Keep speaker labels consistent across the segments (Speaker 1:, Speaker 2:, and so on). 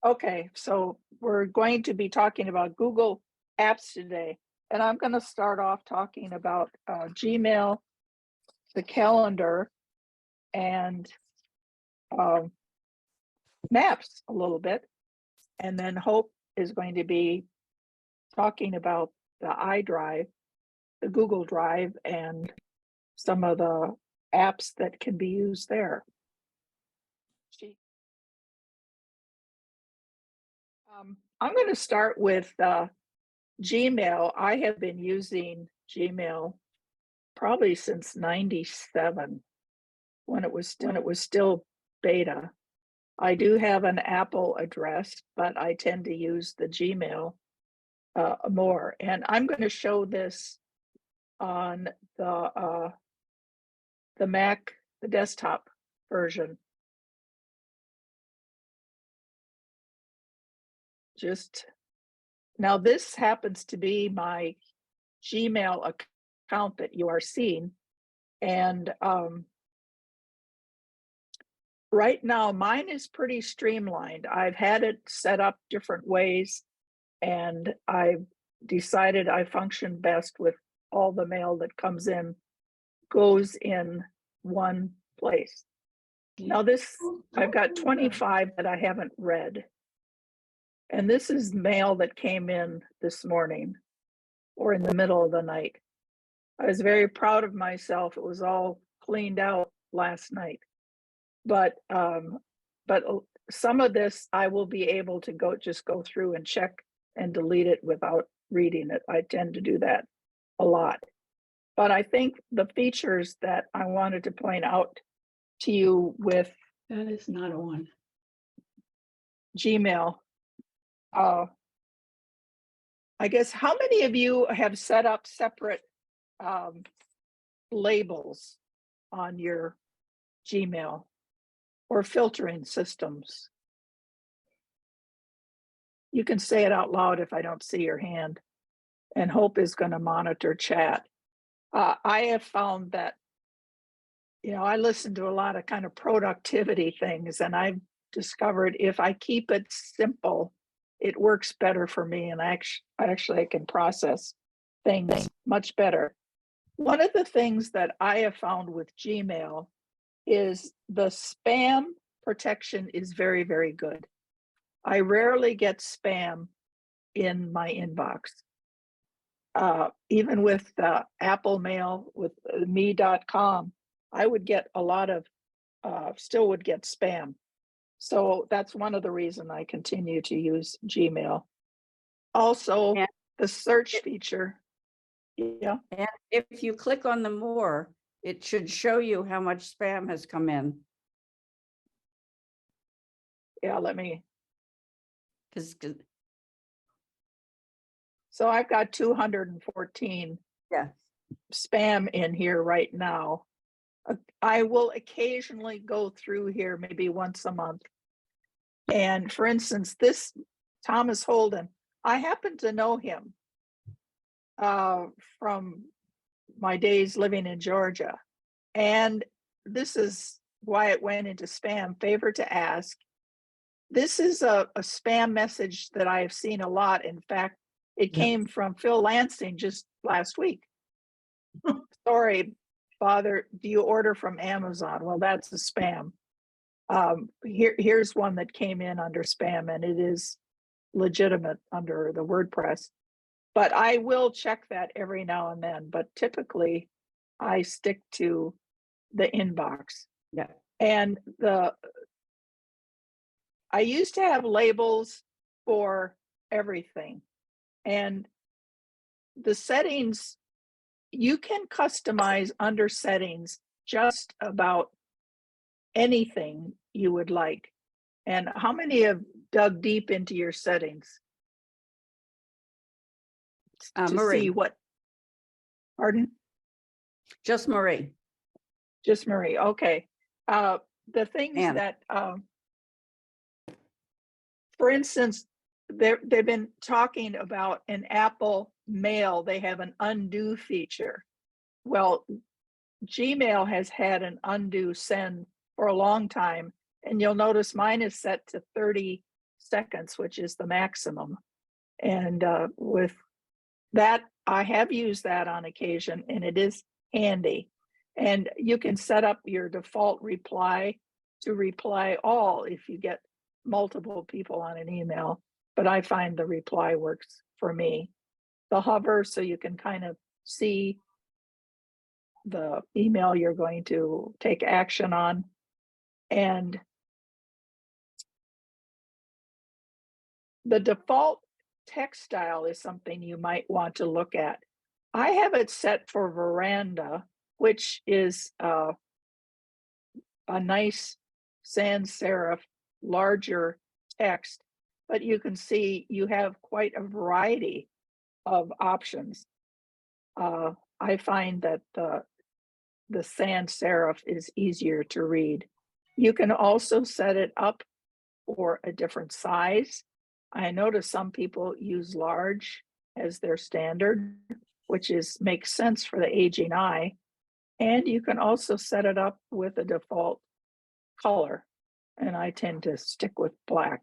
Speaker 1: Okay, so we're going to be talking about Google Apps today, and I'm going to start off talking about Gmail, the calendar, and um, Maps a little bit, and then Hope is going to be talking about the iDrive, the Google Drive, and some of the apps that can be used there. I'm going to start with Gmail. I have been using Gmail probably since '97 when it was still beta. I do have an Apple address, but I tend to use the Gmail more. And I'm going to show this on the Mac, the desktop version. Just now, this happens to be my Gmail account that you are seeing, and right now mine is pretty streamlined. I've had it set up different ways, and I've decided I function best with all the mail that comes in goes in one place. Now this, I've got 25 that I haven't read. And this is mail that came in this morning or in the middle of the night. I was very proud of myself. It was all cleaned out last night. But some of this I will be able to just go through and check and delete it without reading it. I tend to do that a lot. But I think the features that I wanted to point out to you with
Speaker 2: That is not on.
Speaker 1: Gmail, I guess, how many of you have set up separate labels on your Gmail or filtering systems? You can say it out loud if I don't see your hand, and Hope is going to monitor chat. I have found that, I listen to a lot of kind of productivity things, and I've discovered if I keep it simple, it works better for me, and I can process things much better. One of the things that I have found with Gmail is the spam protection is very, very good. I rarely get spam in my inbox. Even with Apple Mail, with me.com, I would get a lot of, still would get spam. So that's one of the reasons I continue to use Gmail. Also, the search feature. Yeah.
Speaker 2: And if you click on the more, it should show you how much spam has come in.
Speaker 1: Yeah, let me.
Speaker 2: Because
Speaker 1: So I've got 214 spam in here right now. I will occasionally go through here maybe once a month. And for instance, this Thomas Holden, I happen to know him from my days living in Georgia. And this is why it went into spam. Favor to ask. This is a spam message that I have seen a lot. In fact, it came from Phil Lansing just last week. Sorry, Father, do you order from Amazon? Well, that's a spam. Here's one that came in under spam, and it is legitimate under the WordPress. But I will check that every now and then. But typically, I stick to the inbox.
Speaker 2: Yeah.
Speaker 1: And I used to have labels for everything. And the settings, you can customize under settings just about anything you would like. And how many have dug deep into your settings to
Speaker 2: Marie.
Speaker 1: see what? Pardon?
Speaker 2: Just Marie.
Speaker 1: Just Marie. Okay. The things that, for instance, they've been talking about in Apple Mail, they have an undo feature. Well, Gmail has had an undo send for a long time, and you'll notice mine is set to 30 seconds, which is the maximum. And with that, I have used that on occasion, and it is handy. And you can set up your default reply to reply all if you get multiple people on an email, but I find the reply works for me. The hover, so you can kind of see the email you're going to take action on. And the default text style is something you might want to look at. I have it set for Veranda, which is a nice sans serif, larger text, but you can see you have quite a variety of options. I find that the sans serif is easier to read. You can also set it up for a different size. I notice some people use large as their standard, which makes sense for the aging eye. And you can also set it up with a default color. And I tend to stick with black.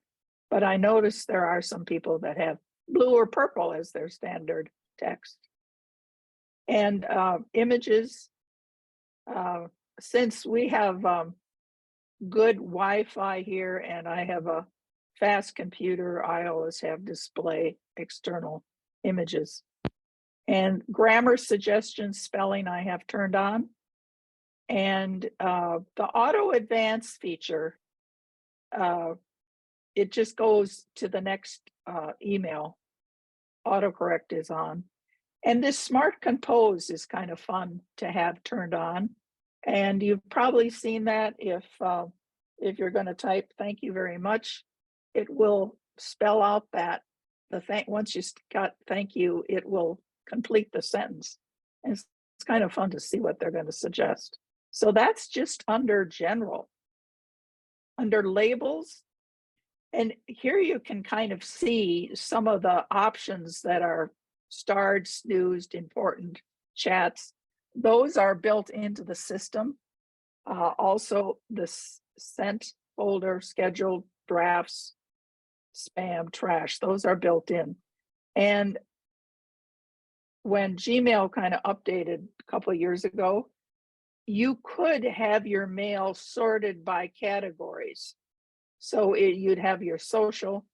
Speaker 1: But I notice there are some people that have blue or purple as their standard text. And images, since we have good Wi-Fi here and I have a fast computer, I always have display external images. And grammar suggestions, spelling I have turned on. And the auto advance feature, it just goes to the next email. Autocorrect is on. And this smart compose is kind of fun to have turned on. And you've probably seen that if you're going to type "thank you very much," it will spell out that once you got "thank you," it will complete the sentence. And it's kind of fun to see what they're going to suggest. So that's just under general. Under labels, and here you can kind of see some of the options that are starred, snoozed, important, chats. Those are built into the system. Also, the sent folder, scheduled, drafts, spam, trash, those are built in. And when Gmail kind of updated a couple of years ago, you could have your mail sorted by categories. So you'd have your social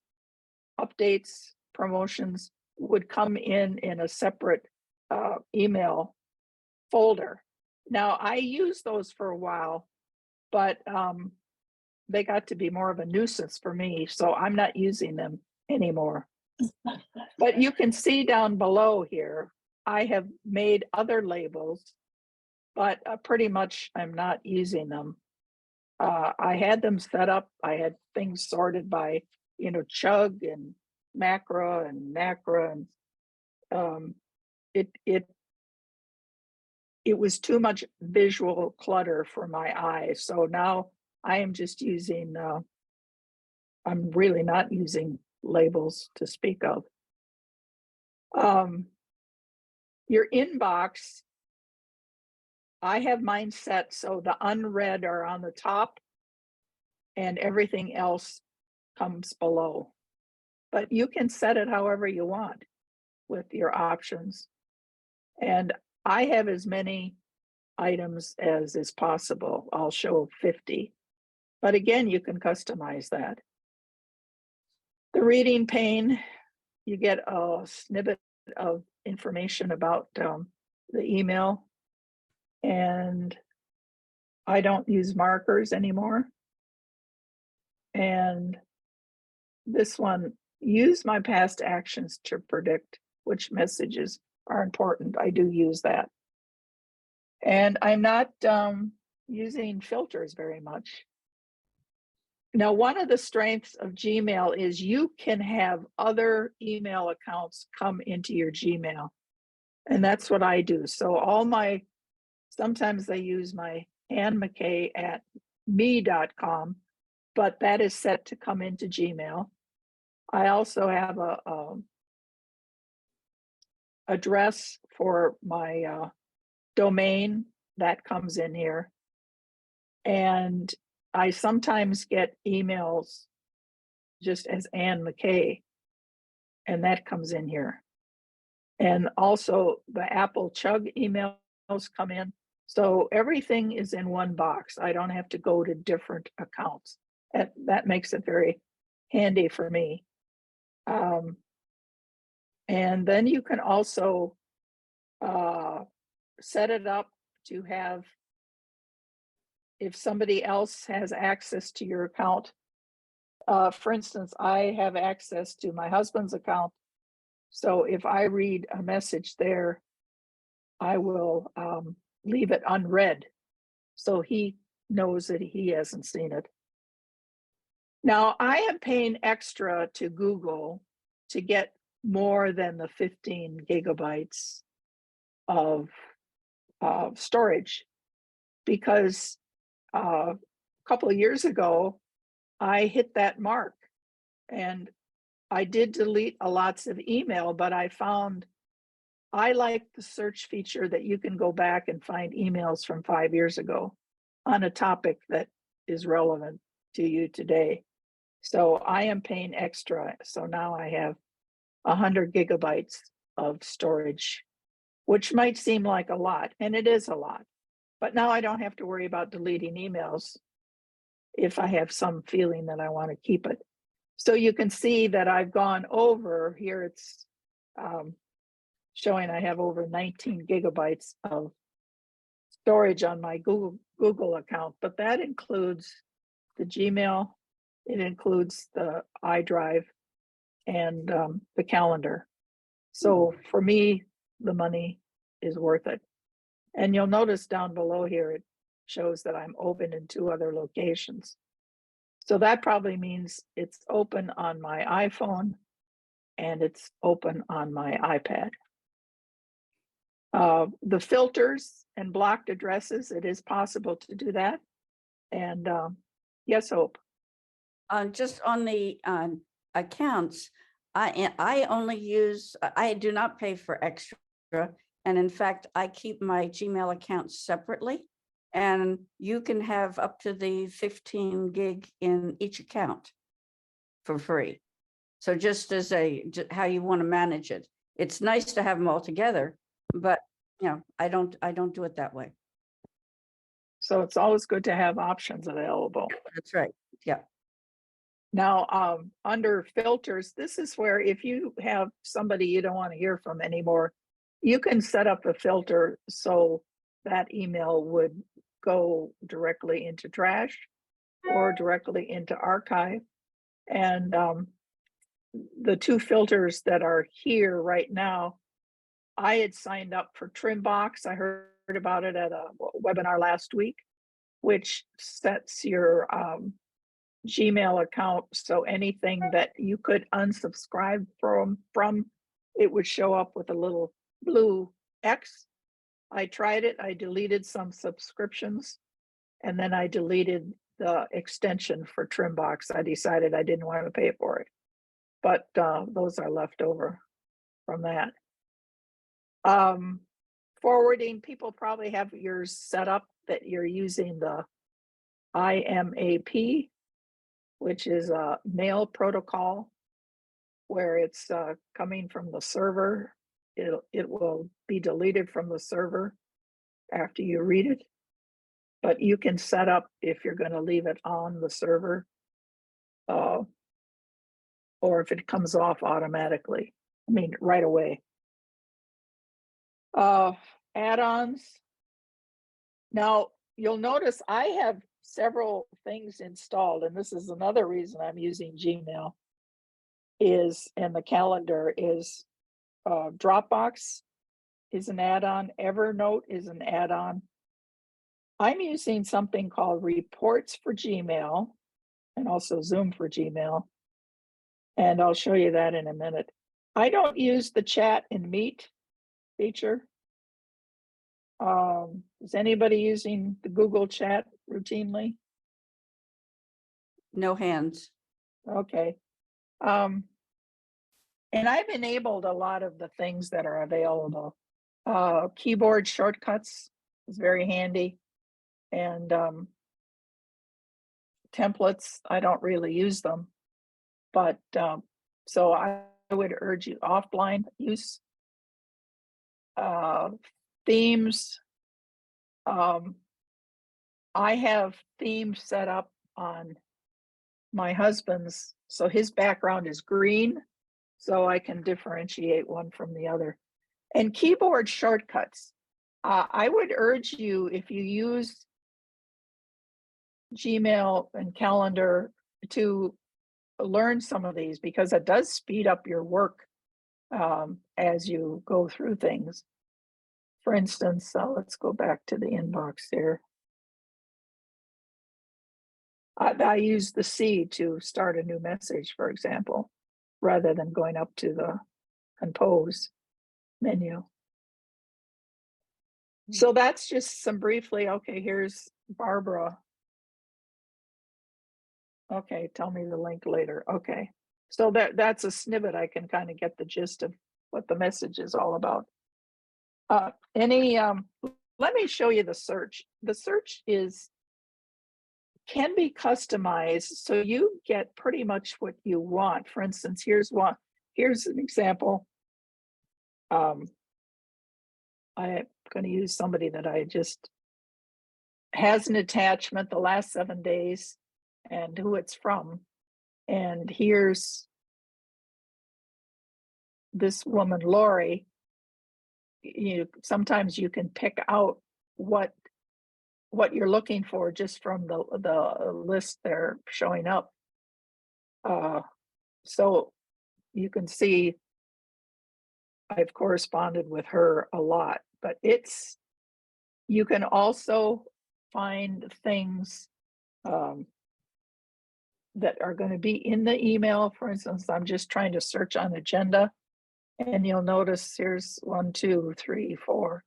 Speaker 1: updates, promotions would come in a separate email folder. Now, I used those for a while, but they got to be more of a nuisance for me, so I'm not using them anymore. But you can see down below here, I have made other labels, but pretty much I'm not using them. I had them set up. I had things sorted by, CHUG and macro and NACRA, and it was too much visual clutter for my eyes. So now I am just using. I'm really not using labels to speak of. Your inbox, I have mine set so the unread are on the top and everything else comes below. But you can set it however you want with your options. And I have as many items as is possible. I'll show 50. But again, you can customize that. The reading pane, you get a snippet of information about the email. And I don't use markers anymore. And this one, use my past actions to predict which messages are important. I do use that. And I'm not using filters very much. Now, one of the strengths of Gmail is you can have other email accounts come into your Gmail. And that's what I do. So sometimes I use my MacKay at me.com, but that is set to come into Gmail. I also have a address for my domain that comes in here. And I sometimes get emails just as Ann MacKay, and that comes in here. And also the Apple CHUG emails come in. So everything is in one box. I don't have to go to different accounts. That makes it very handy for me. And then you can also set it up to have, if somebody else has access to your account. For instance, I have access to my husband's account. So if I read a message there, I will leave it unread, so he knows that he hasn't seen it. Now, I am paying extra to Google to get more than the 15 gigabytes of storage, because a couple of years ago, I hit that mark, and I did delete lots of email, but I found I like the search feature that you can go back and find emails from 5 years ago on a topic that is relevant to you today. So I am paying extra. So now I have 100 gigabytes of storage, which might seem like a lot, and it is a lot. But now I don't have to worry about deleting emails if I have some feeling that I want to keep it. So you can see that I've gone over here. It's showing I have over 19 gigabytes of storage on my Google account, but that includes the Gmail, it includes the iDrive, and the calendar. So for me, the money is worth it. And you'll notice down below here, it shows that I'm open in 2 other locations. So that probably means it's open on my iPhone and it's open on my iPad. The filters and blocked addresses, it is possible to do that. And yes, Hope.
Speaker 2: Just on the accounts, I only use, I do not pay for extra. And in fact, I keep my Gmail account separately, and you can have up to the 15 gig in each account for free. So just as how you want to manage it. It's nice to have them all together, but I don't do it that way.
Speaker 1: So it's always good to have options available.
Speaker 2: That's right. Yeah.
Speaker 1: Now, under filters, this is where if you have somebody you don't want to hear from anymore, you can set up a filter so that email would go directly into trash or directly into archive. And the 2 filters that are here right now, I had signed up for Trimbox. I heard about it at a webinar last week, which sets your Gmail account, so anything that you could unsubscribe from, it would show up with a little blue X. I tried it, I deleted some subscriptions, and then I deleted the extension for Trimbox. I decided I didn't want to pay for it, but those are left over from that. Forwarding, people probably have yours set up that you're using the IMAP, which is a mail protocol where it's coming from the server. It will be deleted from the server after you read it, but you can set up if you're going to leave it on the server or if it comes off automatically, I mean, right away. Add-ons. Now, you'll notice I have several things installed, and this is another reason I'm using Gmail and the calendar is Dropbox is an add-on, Evernote is an add-on. I'm using something called Reports for Gmail and also Zoom for Gmail, and I'll show you that in a minute. I don't use the chat and meet feature. Is anybody using the Google chat routinely?
Speaker 2: No hands.
Speaker 1: Okay. And I've enabled a lot of the things that are available. Keyboard shortcuts is very handy. And templates, I don't really use them. But so I would urge you offline use themes. I have themes set up on my husband's, so his background is green, so I can differentiate one from the other. And keyboard shortcuts. I would urge you, if you use Gmail and calendar, to learn some of these, because it does speed up your work as you go through things. For instance, let's go back to the inbox here. I use the C to start a new message, for example, rather than going up to the compose menu. So that's just some briefly. Okay, here's Barbara. Okay, tell me the link later. Okay, so that's a snippet. I can kind of get the gist of what the message is all about. Let me show you the search. The search can be customized, so you get pretty much what you want. For instance, here's an example. I'm going to use somebody that I just has an attachment the last 7 days and who it's from. And here's this woman, Lori. Sometimes you can pick out what you're looking for just from the list they're showing up. So you can see I've corresponded with her a lot, but you can also find things that are going to be in the email. For instance, I'm just trying to search on agenda, and you'll notice here's 1, 2, 3, 4,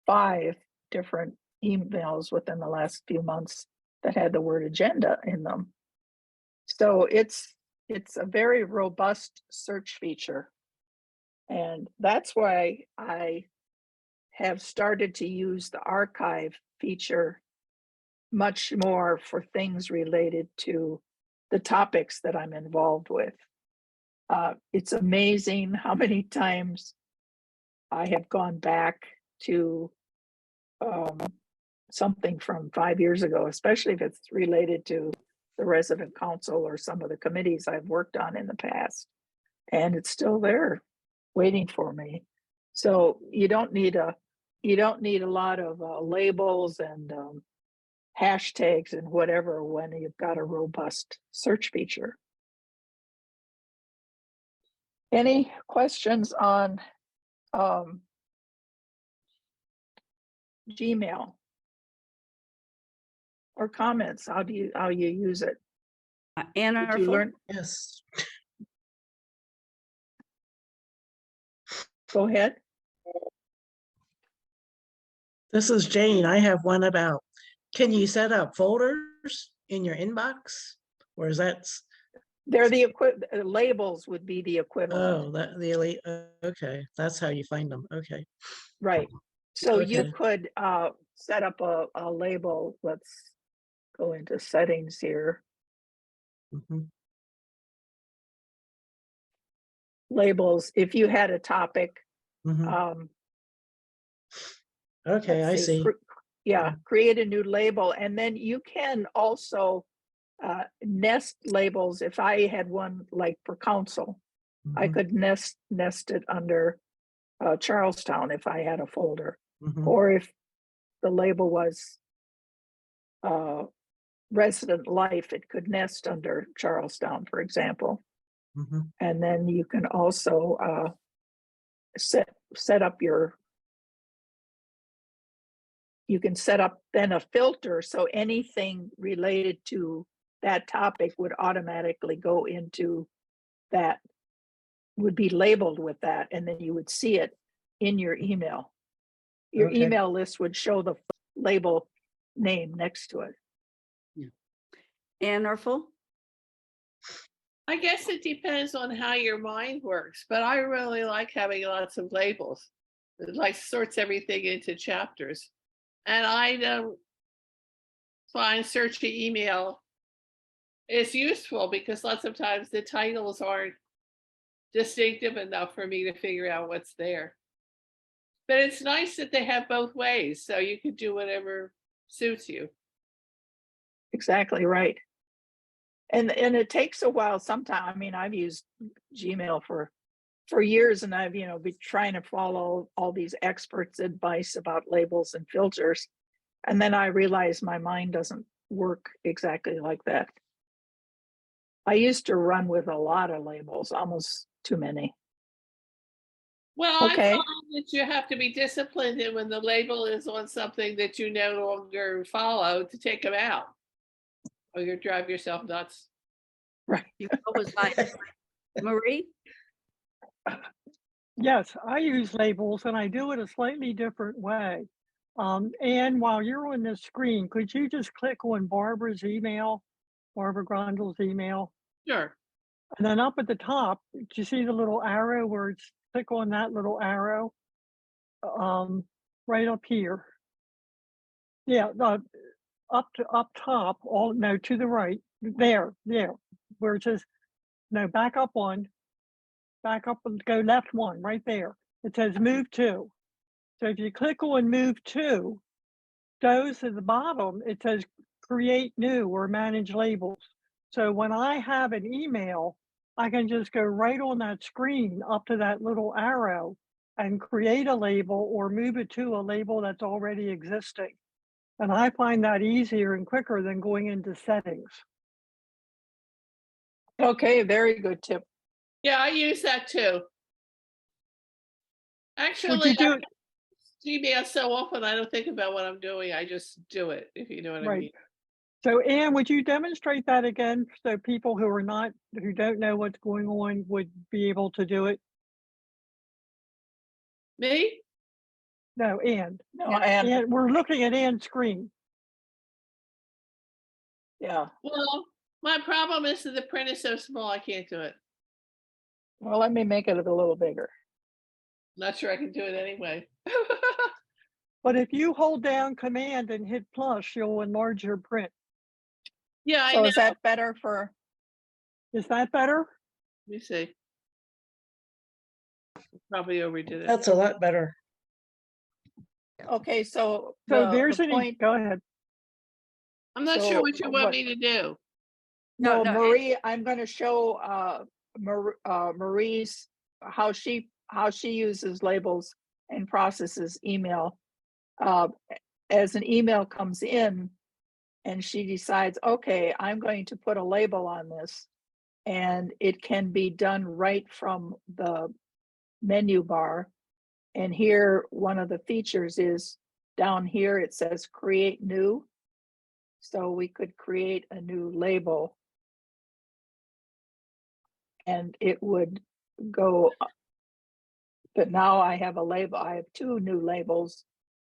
Speaker 1: 5 different emails within the last few months that had the word agenda in them. So it's a very robust search feature. And that's why I have started to use the archive feature much more for things related to the topics that I'm involved with. It's amazing how many times I have gone back to something from 5 years ago, especially if it's related to the resident council or some of the committees I've worked on in the past. And it's still there waiting for me. So you don't need a lot of labels and hashtags and whatever when you've got a robust search feature. Any questions on Gmail or comments? How you use it?
Speaker 2: Anna,
Speaker 1: Did you learn?
Speaker 3: Yes.
Speaker 1: Go ahead.
Speaker 3: This is Jane. I have one about, can you set up folders in your inbox? Or is that?
Speaker 1: They're the labels would be the equivalent.
Speaker 3: Oh, okay. That's how you find them. Okay.
Speaker 1: Right. So you
Speaker 3: Okay.
Speaker 1: could set up a label. Let's go into settings here.
Speaker 3: Mhm.
Speaker 1: Labels, if you had a topic,
Speaker 3: Mhm. Okay, I
Speaker 1: let's see.
Speaker 3: see.
Speaker 1: Yeah, create a new label. And then you can also nest labels. If I had one like for council, I
Speaker 3: Mhm.
Speaker 1: could nest it under Charlestown if I had a folder.
Speaker 3: Mhm.
Speaker 1: Or if the label was resident life, it could nest under Charlestown, for example.
Speaker 3: Mhm.
Speaker 1: And then you can also set up you can set up then a filter, so anything related to that topic would automatically go into that, would be labeled with that, and then you would see it in your email. Your
Speaker 3: Okay.
Speaker 1: email list would show the label name next to it.
Speaker 2: Anna,
Speaker 4: I guess it depends on how your mind works, but I really like having lots of labels. It like sorts everything into chapters. And I don't find searching email It's useful because lots of times the titles aren't distinctive enough for me to figure out what's there. But it's nice that they have both ways, so you can do whatever suits you.
Speaker 1: Exactly right. And it takes a while sometimes. I mean, I've used Gmail for years, and I've, been trying to follow all these experts' advice about labels and filters. And then I realized my mind doesn't work exactly like that. I used to run with a lot of labels, almost too many.
Speaker 4: Well, I
Speaker 1: Okay.
Speaker 4: find that you have to be disciplined, and when the label is on something that you no longer follow, to take them out, or you drive yourself nuts.
Speaker 1: Right.
Speaker 2: You go with like Marie?
Speaker 5: Yes, I use labels and I do it a slightly different way. And while you're on the screen, could you just click on Barbara's email, Barbara Grundle's email?
Speaker 4: Sure.
Speaker 5: And then up at the top, do you see the little arrow where it's click on that little arrow? Right up here. Yeah, up top, no, to the right, there, where it says, no, back up one, back up and go left one, right there. It says move to. So if you click on move to, goes to the bottom, it says create new or manage labels. So when I have an email, I can just go right on that screen up to that little arrow and create a label or move it to a label that's already existing. And I find that easier and quicker than going into settings.
Speaker 1: Okay, very good tip.
Speaker 4: Yeah, I use that too.
Speaker 5: Would
Speaker 4: Actually,
Speaker 5: you do
Speaker 4: I
Speaker 5: it?
Speaker 4: Gmail so often I don't think about what I'm doing. I just do it, if you know what I mean.
Speaker 5: Right. So Anne, would you demonstrate that again so people who don't know what's going on would be able to do it?
Speaker 4: Me?
Speaker 5: No, Anne.
Speaker 1: No, and
Speaker 5: Anne, we're looking at Anne's screen.
Speaker 1: yeah.
Speaker 4: Well, my problem is that the print is so small I can't do it.
Speaker 1: Well, let me make it a little bigger.
Speaker 4: Not sure I can do it anyway.
Speaker 5: But if you hold down Command and hit plus, you'll enlarge your print.
Speaker 4: Yeah, I
Speaker 1: So
Speaker 4: know.
Speaker 1: is that better for?
Speaker 5: Is that better?
Speaker 4: Let me see. Probably overdid it.
Speaker 3: That's a lot better.
Speaker 1: Okay, so
Speaker 5: So
Speaker 1: the
Speaker 5: there's
Speaker 1: point.
Speaker 5: go ahead.
Speaker 4: I'm not sure
Speaker 1: So
Speaker 4: what you want me to do.
Speaker 2: No,
Speaker 1: No,
Speaker 2: no,
Speaker 1: Marie, I'm going to show Marie's how she uses labels and processes email. As an email comes in, and she decides, okay, I'm going to put a label on this, and it can be done right from the menu bar. And here, one of the features is down here, it says create new. So we could create a new label and it would go, but now I have a label, I have two new labels.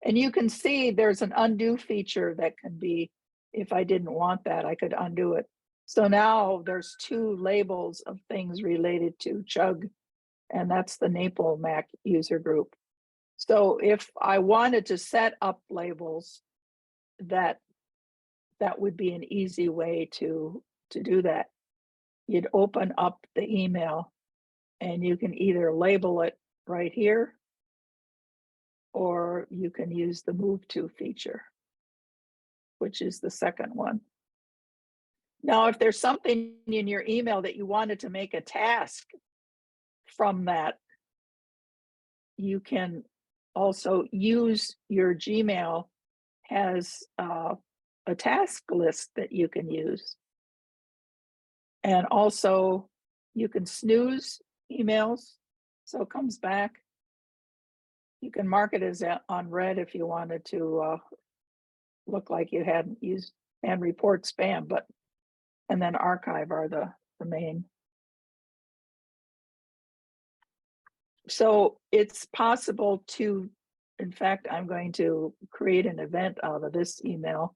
Speaker 1: And you can see there's an undo feature that can be, if I didn't want that, I could undo it. So now there's two labels of things related to CHUG, and that's the Maple Mac user group. So if I wanted to set up labels, that would be an easy way to do that. You'd open up the email and you can either label it right here, or you can use the move to feature, which is the second one. Now, if there's something in your email that you wanted to make a task from that, you can also use your Gmail has a task list that you can use. And also you can snooze emails, so it comes back. You can mark it as on red if you wanted to look like you hadn't used, and report spam, but and then archive are the main. So it's possible to, in fact, I'm going to create an event out of this email,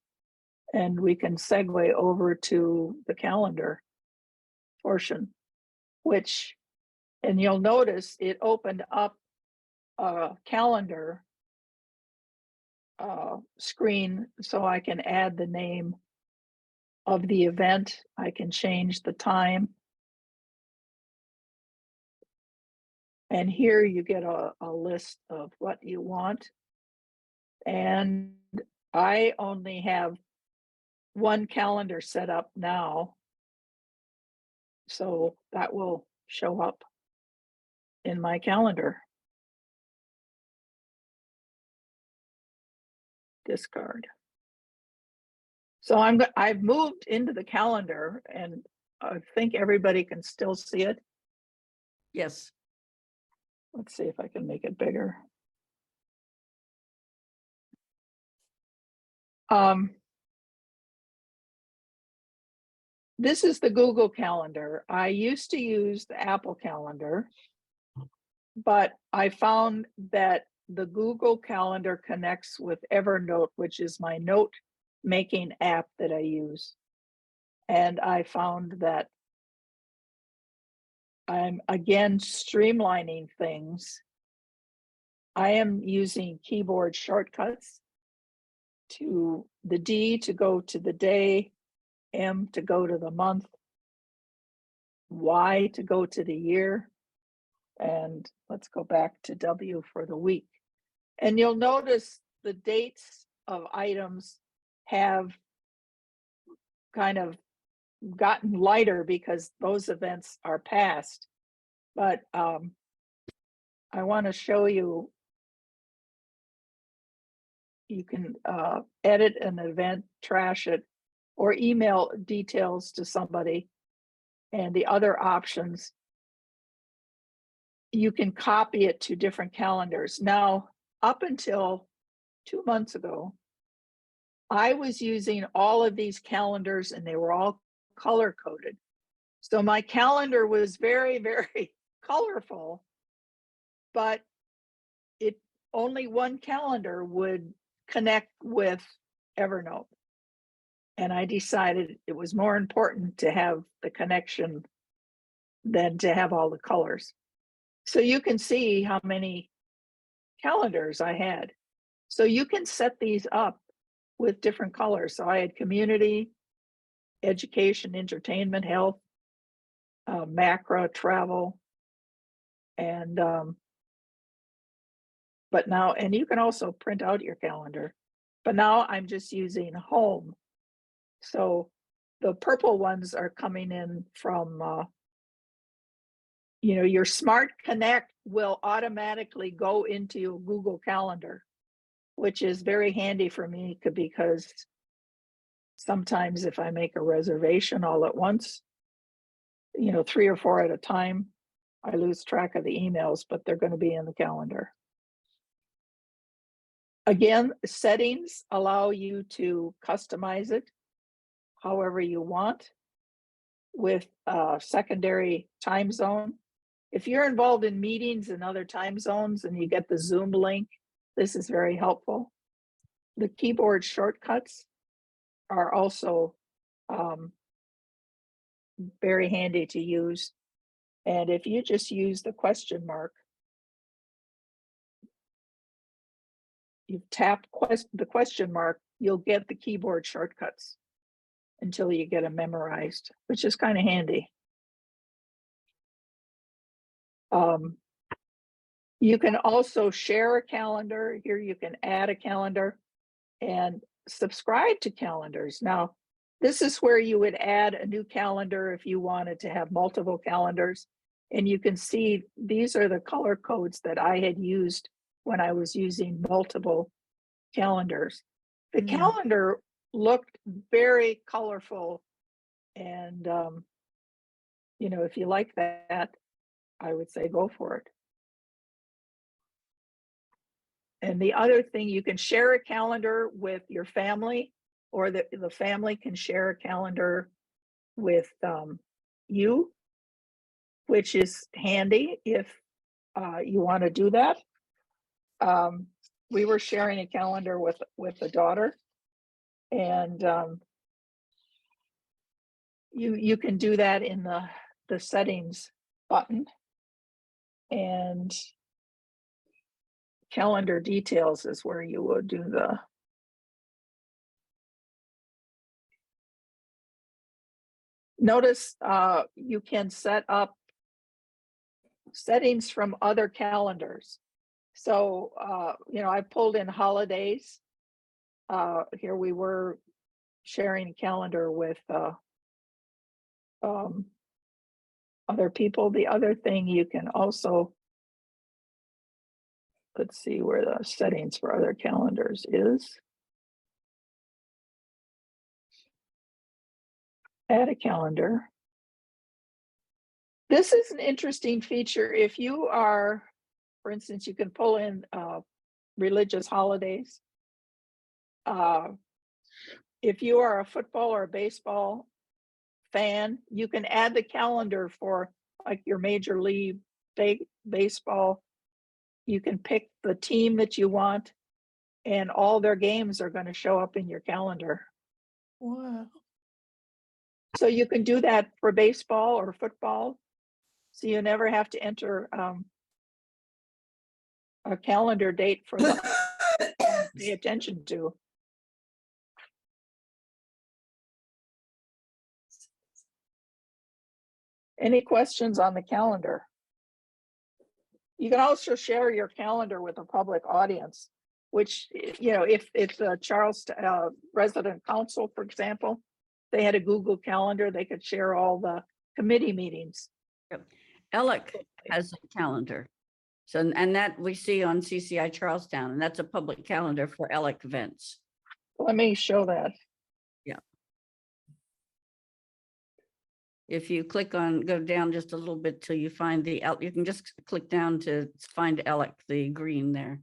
Speaker 1: and we can segue over to the calendar portion, which, and you'll notice it opened up a calendar screen so I can add the name of the event. I can change the time. And here you get a list of what you want. And I only have one calendar set up now. So that will show up in my calendar. Discard. So I've moved into the calendar, and I think everybody can still see it.
Speaker 2: Yes.
Speaker 1: Let's see if I can make it bigger. This is the Google Calendar. I used to use the Apple Calendar, but I found that the Google Calendar connects with Evernote, which is my note-making app that I use. And I found that I'm again streamlining things. I am using keyboard shortcuts to the D to go to the day, M to go to the month, Y to go to the year, and let's go back to W for the week. And you'll notice the dates of items have kind of gotten lighter because those events are past. But I want to show you, you can edit an event, trash it, or email details to somebody. And the other options, you can copy it to different calendars. Now, up until 2 months ago, I was using all of these calendars and they were all color coded. So my calendar was very, very colorful, but only one calendar would connect with Evernote. And I decided it was more important to have the connection than to have all the colors. So you can see how many calendars I had. So you can set these up with different colors. So I had community, education, entertainment, health, macro, travel, and but now, and you can also print out your calendar, but now I'm just using home. So the purple ones are coming in from, your Smart Connect will automatically go into your Google Calendar, which is very handy for me because sometimes if I make a reservation all at once, 3 or 4 at a time, I lose track of the emails, but they're going to be in the calendar. Again, settings allow you to customize it however you want with a secondary time zone. If you're involved in meetings in other time zones and you get the Zoom link, this is very helpful. The keyboard shortcuts are also very handy to use. And if you just use the question mark, you tap the question mark, you'll get the keyboard shortcuts until you get them memorized, which is kind of handy. You can also share a calendar. Here you can add a calendar and subscribe to calendars. Now, this is where you would add a new calendar if you wanted to have multiple calendars. And you can see these are the color codes that I had used when I was using multiple calendars. The calendar looked very colorful. And, if you like that, I would say go for it. And the other thing, you can share a calendar with your family, or the family can share a calendar with you, which is handy if you want to do that. We were sharing a calendar with a daughter, and you can do that in the settings button, and calendar details is where you would do notice you can set up settings from other calendars. So, I pulled in holidays. Here we were sharing a calendar with other people. The other thing you can also, let's see where the settings for other calendars is. Add a calendar. This is an interesting feature. If you are, for instance, you can pull in religious holidays. If you are a football or a baseball fan, you can add the calendar for like your Major League Baseball. You can pick the team that you want, and all their games are going to show up in your calendar.
Speaker 3: Wow.
Speaker 1: So you can do that for baseball or football. So you never have to enter a calendar date for them to pay attention to. Any questions on the calendar? You can also share your calendar with a public audience, which, if it's a Charlestown resident council, for example, they had a Google Calendar, they could share all the committee meetings.
Speaker 2: ELEC has a calendar. So, and that we see on CCI Charlestown, and that's a public calendar for ELEC events.
Speaker 1: Let me show that.
Speaker 2: If you go down just a little bit till you find you can just click down to find ELEC, the green there.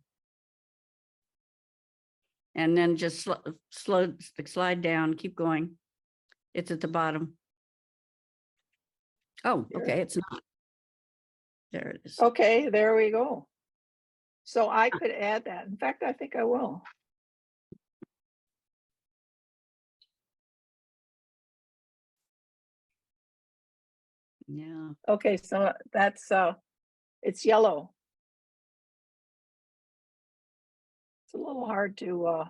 Speaker 2: And then just slide down, keep going. It's at the bottom. Oh, okay, it's not. There it is.
Speaker 1: Okay, there we go. So I could add that. In fact, I think I will.
Speaker 2: Yeah.
Speaker 1: Okay, so that's it's yellow. It's a little hard to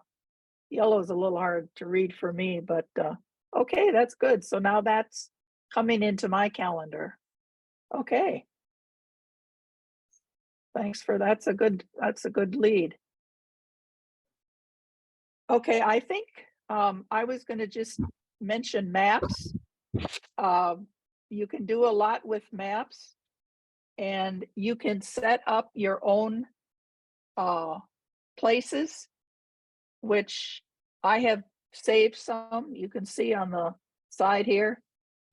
Speaker 1: yellow is a little hard to read for me, but okay, that's good. So now that's coming into my calendar. Okay. Thanks for that's a good lead. Okay, I think I was going to just mention maps. You can do a lot with maps, and you can set up your own places, which I have saved some. You can see on the side here.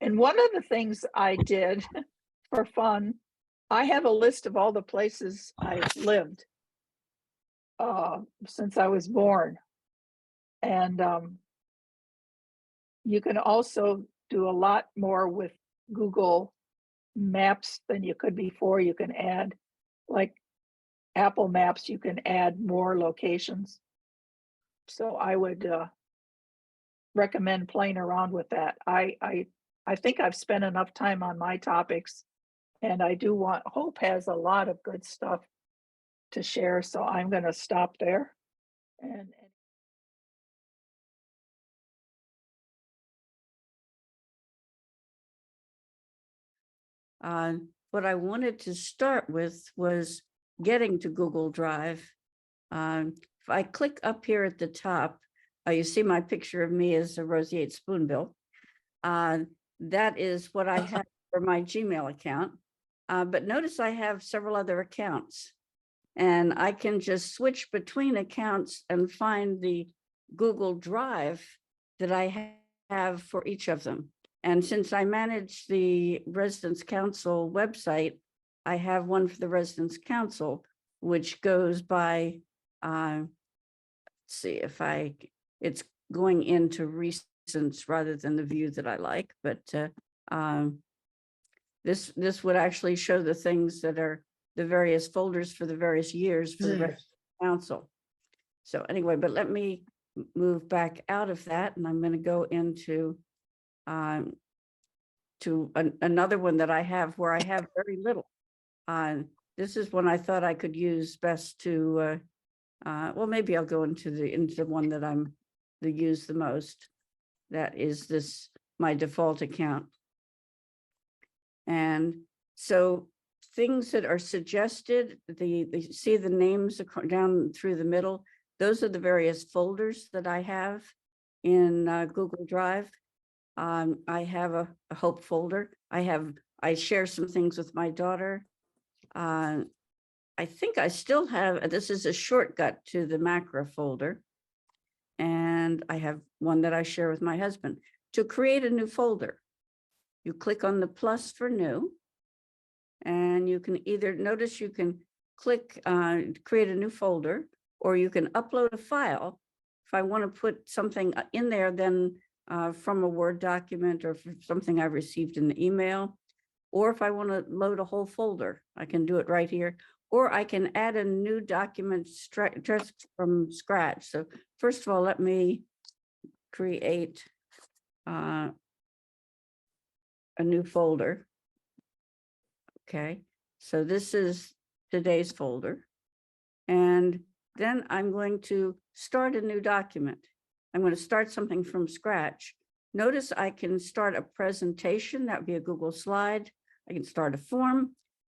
Speaker 1: And one of the things I did for fun, I have a list of all the places I've lived since I was born. And you can also do a lot more with Google Maps than you could before. You can add, like Apple Maps, you can add more locations. So I would recommend playing around with that. I think I've spent enough time on my topics, and I do want, Hope has a lot of good stuff to share, so I'm going to stop there. And
Speaker 2: what I wanted to start with was getting to Google Drive. If I click up here at the top, you see my picture of me as a roseate spoonbill. That is what I have for my Gmail account. But notice I have several other accounts, and I can just switch between accounts and find the Google Drive that I have for each of them. And since I manage the Residence Council website, I have one for the Residence Council, which goes by, let's see if it's going into recents rather than the view that I like, but this would actually show the things that are the various folders for the various years for the Residence Council. So anyway, but let me move back out of that, and I'm going to go into another one that I have where I have very little. This is one I thought I could use best to, well, maybe I'll go into the one that use the most. That is my default account. And so things that are suggested, see the names down through the middle, those are the various folders that I have in Google Drive. I have a Hope folder. I share some things with my daughter. I think I still have, this is a shortcut to the macro folder. And I have one that I share with my husband. To create a new folder, you click on the plus for new. And you can either, notice you can click create a new folder, or you can upload a file. If I want to put something in there, then from a Word document or from something I've received in the email, or if I want to load a whole folder, I can do it right here, or I can add a new document just from scratch. So first of all, let me create a new folder. Okay, so this is today's folder. And then I'm going to start a new document. I'm going to start something from scratch. Notice I can start a presentation. That would be a Google slide. I can start a form.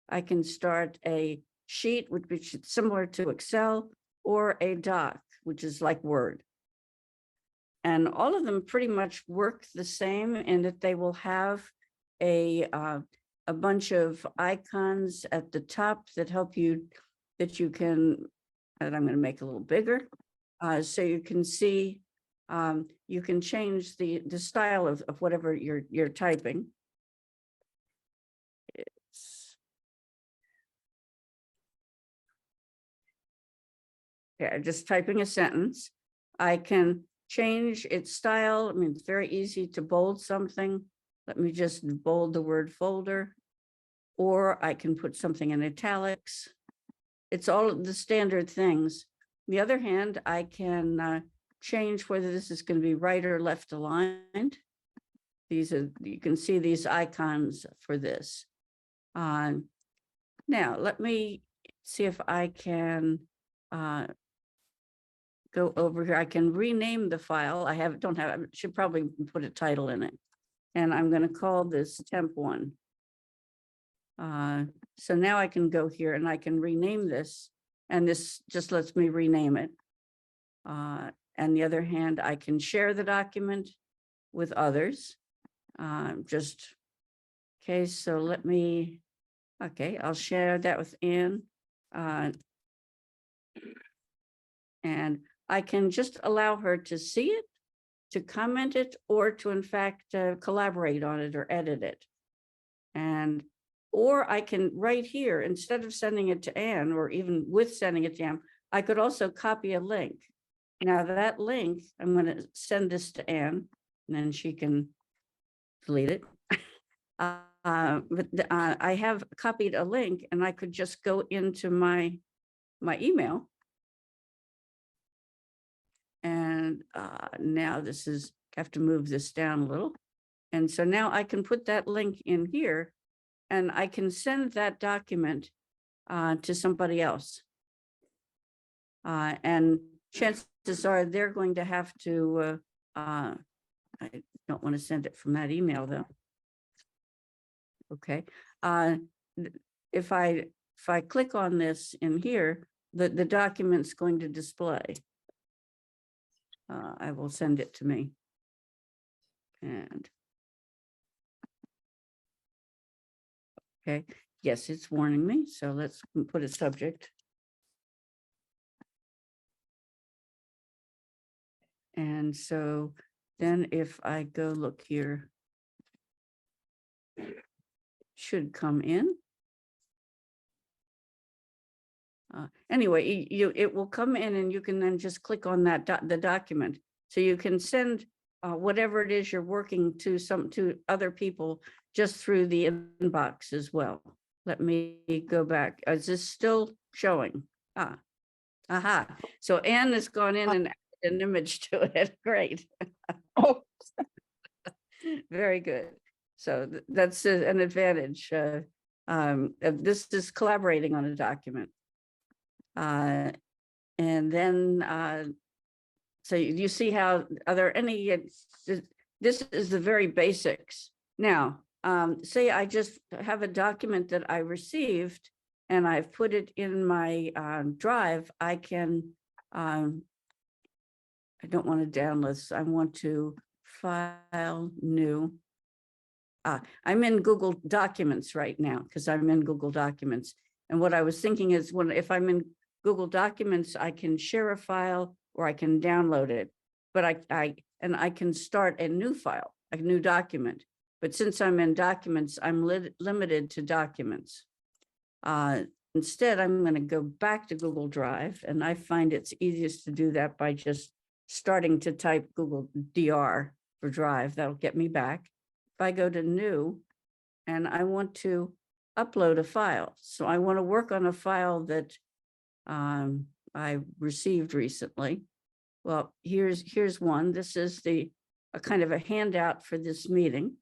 Speaker 2: I can start a sheet, which is similar to Excel, or a doc, which is like Word. And all of them pretty much work the same in that they will have a bunch of icons at the top that help you, that you can, and I'm going to make a little bigger, so you can see, you can change the style of whatever you're typing. Yeah, just typing a sentence. I can change its style. I mean, it's very easy to bold something. Let me just bold the word folder, or I can put something in italics. It's all the standard things. On the other hand, I can change whether this is going to be right or left aligned. These are, you can see these icons for this. Now, let me see if I can go over here. I can rename the file. I should probably put a title in it. And I'm going to call this temp one. So now I can go here and I can rename this, and this just lets me rename it. And the other hand, I can share the document with others. Okay, so let me, okay, I'll share that with Ann. And I can just allow her to see it, to comment it, or to in fact collaborate on it or edit it. And or I can right here, instead of sending it to Ann, or even with sending it to Ann, I could also copy a link. Now that link, I'm going to send this to Ann, and then she can delete it. But I have copied a link, and I could just go into my email. And now this is, have to move this down a little. And so now I can put that link in here, and I can send that document to somebody else. And chances are they're going to have to, I don't want to send it from that email though. Okay. If I click on this in here, the document's going to display. I will send it to me. And okay, yes, it's warning me. So let's put a subject. And so then if I go look here, it should come in. Anyway, it will come in, and you can then just click on that the document. So you can send whatever it is you're working to to other people just through the inbox as well. Let me go back. Is this still showing? Aha. So Ann has gone in and added an image to it. Great.
Speaker 1: Oh,
Speaker 2: Very good. So that's an advantage. This is collaborating on a document. And then, so you see how, are there any, this is the very basics. Now, say I just have a document that I received and I've put it in my drive, I can, I don't want to download this. I want to file new. I'm in Google Documents right now because I'm in Google Documents. And what I was thinking is if I'm in Google Documents, I can share a file or I can download it. But I can start a new file, a new document. But since I'm in Documents, I'm limited to Documents. Instead, I'm going to go back to Google Drive, and I find it's easiest to do that by just starting to type Google DR for Drive. That'll get me back. If I go to New, and I want to upload a file. So I want to work on a file that I received recently. Well, here's one. This is a kind of a handout for this meeting.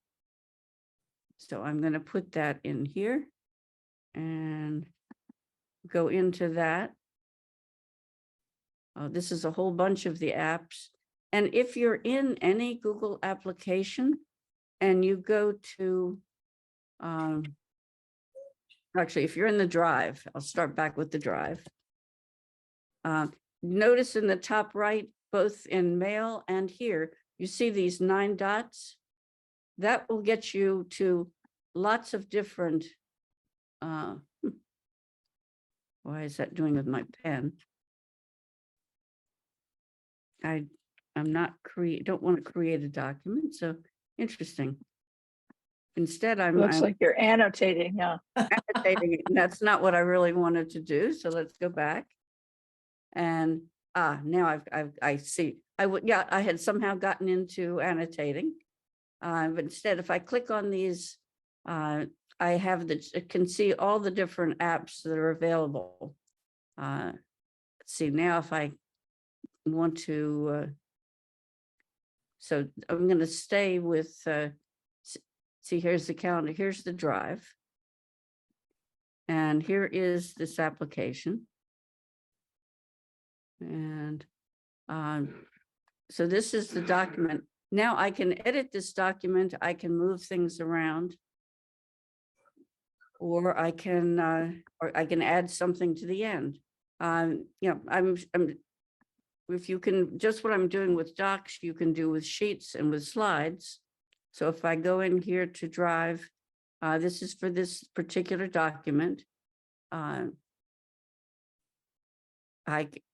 Speaker 2: So I'm going to put that in here and go into that. This is a whole bunch of the apps. And if you're in any Google application and you go to, actually, if you're in the Drive, I'll start back with the Drive. Notice in the top right, both in Mail and here, you see these 9 dots. That will get you to lots of different, why is that doing with my pen? I'm not don't want to create a document, so interesting. Instead,
Speaker 1: Looks like you're annotating, yeah.
Speaker 2: annotating it, and that's not what I really wanted to do. So let's go back. And now I see. I had somehow gotten into annotating, but instead, if I click on these, I can see all the different apps that are available. Let's see now if I want to. So I'm going to stay with. See, here's the calendar. Here's the Drive, and here is this application. And so this is the document. Now I can edit this document. I can move things around, or I can add something to the end. If you can, just what I'm doing with docs, you can do with sheets and with slides. So if I go in here to Drive, this is for this particular document. I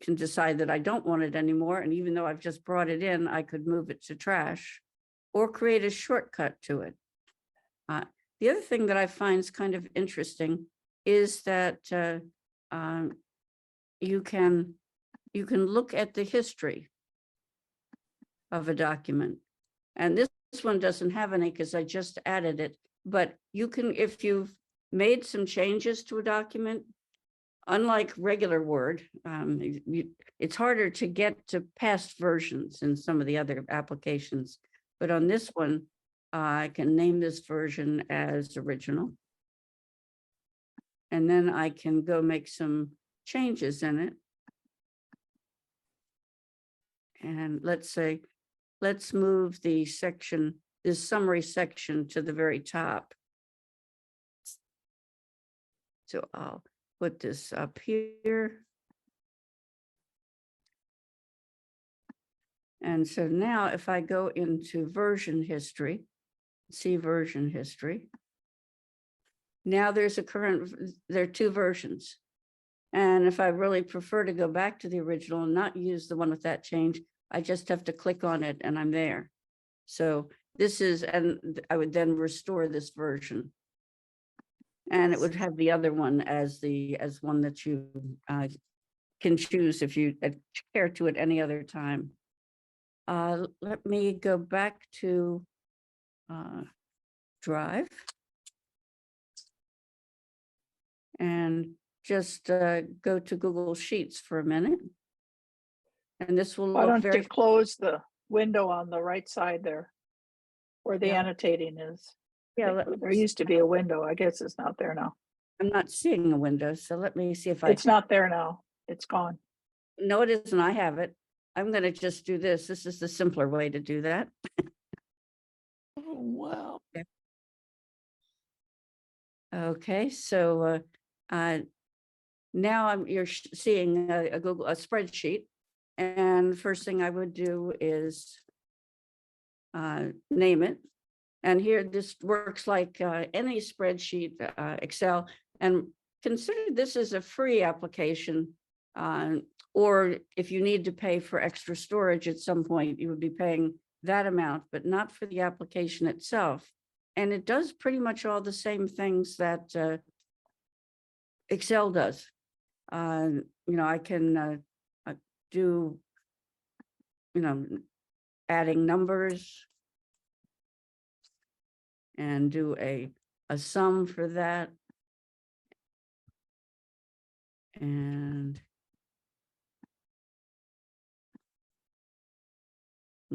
Speaker 2: can decide that I don't want it anymore. And even though I've just brought it in, I could move it to trash or create a shortcut to it. The other thing that I find is kind of interesting is that you can look at the history of a document. And this one doesn't have any because I just added it. But you can, if you've made some changes to a document, unlike regular Word, it's harder to get to past versions in some of the other applications. But on this one, I can name this version as original. And then I can go make some changes in it. And let's move the section, this summary section, to the very top. So I'll put this up here. And so now if I go into version history, see version history. Now there are 2 versions. And if I really prefer to go back to the original and not use the one with that change, I just have to click on it and I'm there. So this is, and I would then restore this version. And it would have the other one as one that you can choose if you care to at any other time. Let me go back to Drive and just go to Google Sheets for a minute. And this will
Speaker 1: Why
Speaker 2: look
Speaker 1: don't you close the window on the right side there where the annotating is?
Speaker 2: Yeah,
Speaker 1: There used to be a window. I guess it's not there now.
Speaker 2: I'm not seeing a window, so let me see if
Speaker 1: It's not there now. It's gone.
Speaker 2: No, it isn't. I have it. I'm going to just do this. This is the simpler way to do that.
Speaker 3: Oh, wow.
Speaker 2: Okay, so now you're seeing a Google, a spreadsheet. And first thing I would do is name it. And here, this works like any spreadsheet, Excel, and consider this is a free application. Or if you need to pay for extra storage at some point, you would be paying that amount, but not for the application itself. And it does pretty much all the same things that Excel does. You know, I can do, you know, adding numbers and do a sum for that. And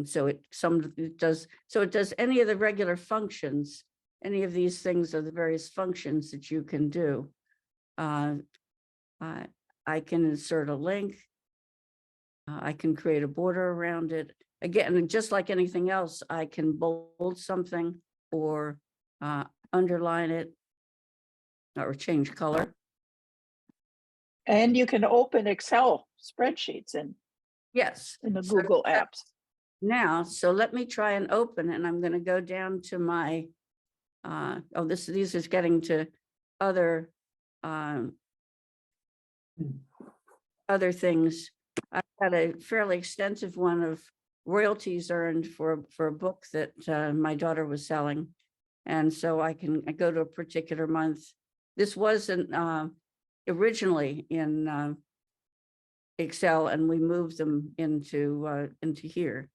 Speaker 2: so it does any of the regular functions, any of these things are the various functions that you can do. I can insert a link. I can create a border around it. Again, just like anything else, I can bold something or underline it or change color.
Speaker 1: And you can open Excel spreadsheets in
Speaker 2: Yes.
Speaker 1: the
Speaker 2: So
Speaker 1: Google apps.
Speaker 2: now, so let me try and open, and I'm going to go down to my, these is getting to other, other things. I had a fairly extensive one of royalties earned for a book that my daughter was selling. And so I go to a particular month. This wasn't originally in Excel, and we moved them into here.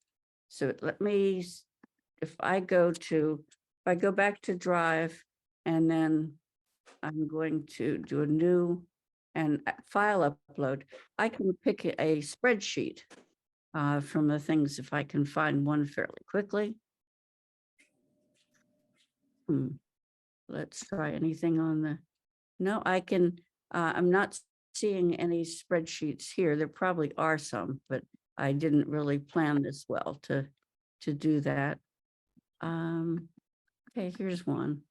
Speaker 2: So let me, if I go back to Drive, and then I'm going to do a new and file upload, I can pick a spreadsheet from the things, if I can find one fairly quickly. Let's try anything on the, no, I can, I'm not seeing any spreadsheets here. There probably are some, but I didn't really plan this well to do that. Okay, here's one.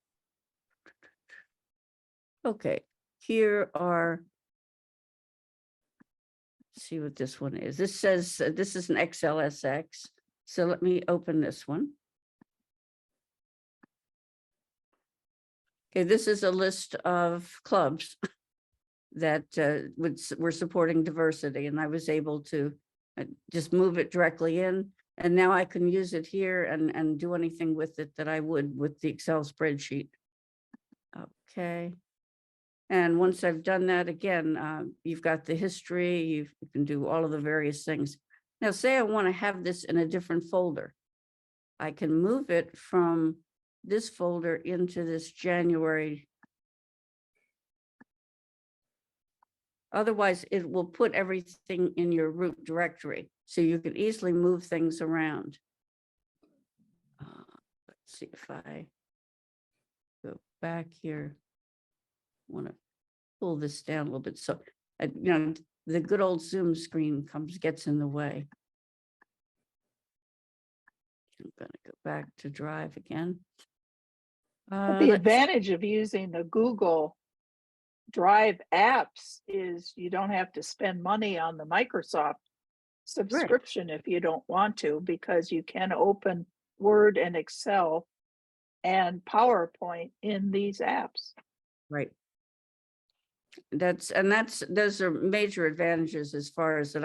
Speaker 2: Okay, here are, let's see what this one is. This says this is an XLSX. So let me open this one. Okay, this is a list of clubs that were supporting diversity, and I was able to just move it directly in, and now I can use it here and do anything with it that I would with the Excel spreadsheet. Okay, and once I've done that, again, you've got the history, you can do all of the various things. Now, say I want to have this in a different folder. I can move it from this folder into this January. Otherwise, it will put everything in your root directory, so you can easily move things around. Let's see if I go back here. I want to pull this down a little bit, so you know, the good old Zoom screen gets in the way. I'm going to go back to Drive again.
Speaker 1: But the advantage of using the Google Drive apps is you don't have to spend money on the Microsoft subscription if you don't want to, because you can open Word and Excel and PowerPoint in these apps.
Speaker 2: Right. Those are major advantages as far as that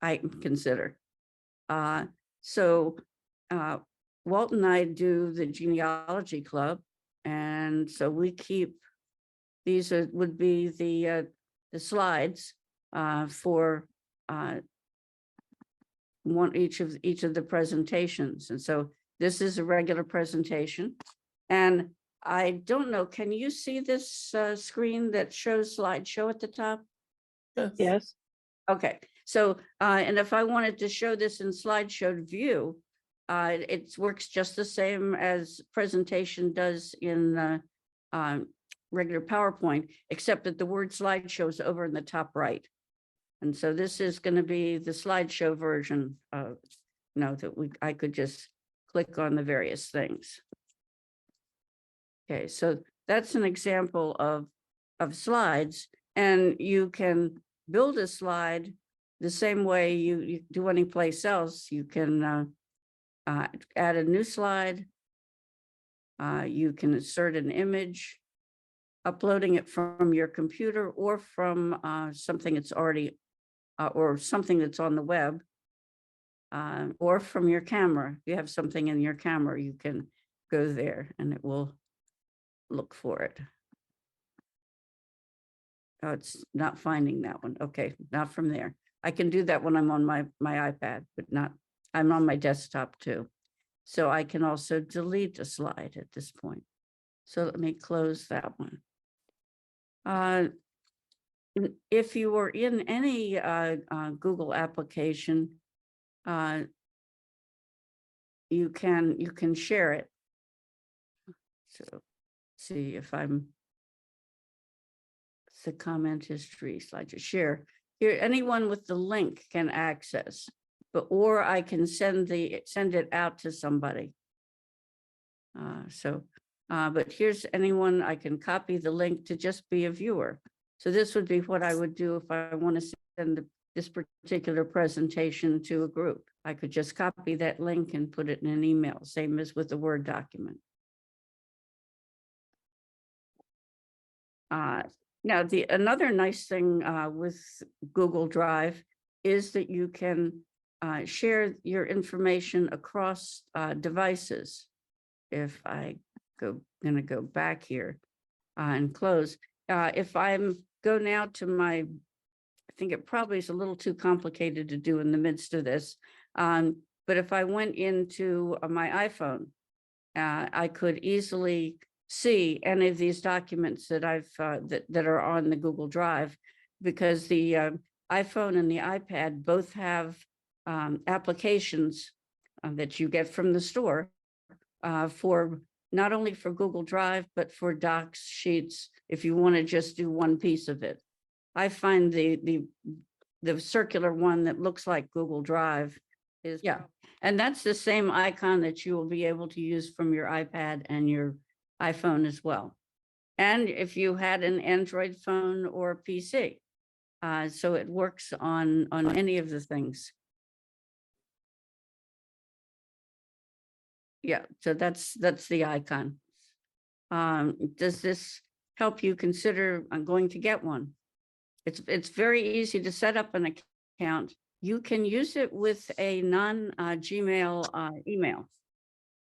Speaker 2: I consider. So Walt and I do the genealogy club, and so we keep these would be the slides for each of the presentations, and so this is a regular presentation. And I don't know, can you see this screen that shows slideshow at the top?
Speaker 1: Yes.
Speaker 2: Okay, so and if I wanted to show this in slideshow view, it works just the same as presentation does in regular PowerPoint, except that the word slideshow is over in the top right. And so this is going to be the slideshow version of, you know, that I could just click on the various things. Okay, so that's an example of slides, and you can build a slide the same way you do any place else. You can add a new slide. You can insert an image, uploading it from your computer or from something that's already or something that's on the web, or from your camera. If you have something in your camera, you can go there and it will look for it. Oh, it's not finding that one. Okay, not from there. I can do that when I'm on my iPad, but not, I'm on my desktop too. So I can also delete a slide at this point. So let me close that one. If you were in any Google application, you can share it. So see if I'm the comment history slide to share here. Anyone with the link can access, but or I can send it out to somebody. But here's anyone, I can copy the link to just be a viewer. So this would be what I would do if I want to send this particular presentation to a group. I could just copy that link and put it in an email, same as with the Word document. Now, another nice thing with Google Drive is that you can share your information across devices. If I going to go back here and close. If I'm go now to my, I think it probably is a little too complicated to do in the midst of this. But if I went into my iPhone, I could easily see any of these documents that I've that are on the Google Drive, because the iPhone and the iPad both have applications that you get from the store for not only for Google Drive, but for Docs, Sheets, if you want to just do one piece of it. I find the circular one that looks like Google Drive is, yeah. And that's the same icon that you will be able to use from your iPad and your iPhone as well. And if you had an Android phone or PC, so it works on any of the things. Yeah, so that's the icon. Does this help you consider going to get one? It's very easy to set up an account. You can use it with a non-Gmail email.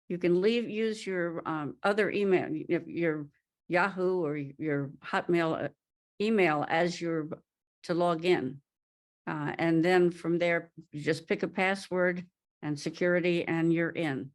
Speaker 2: You can use your other email, your Yahoo or your Hotmail email as to log in. And then from there, you just pick a password and security and you're in.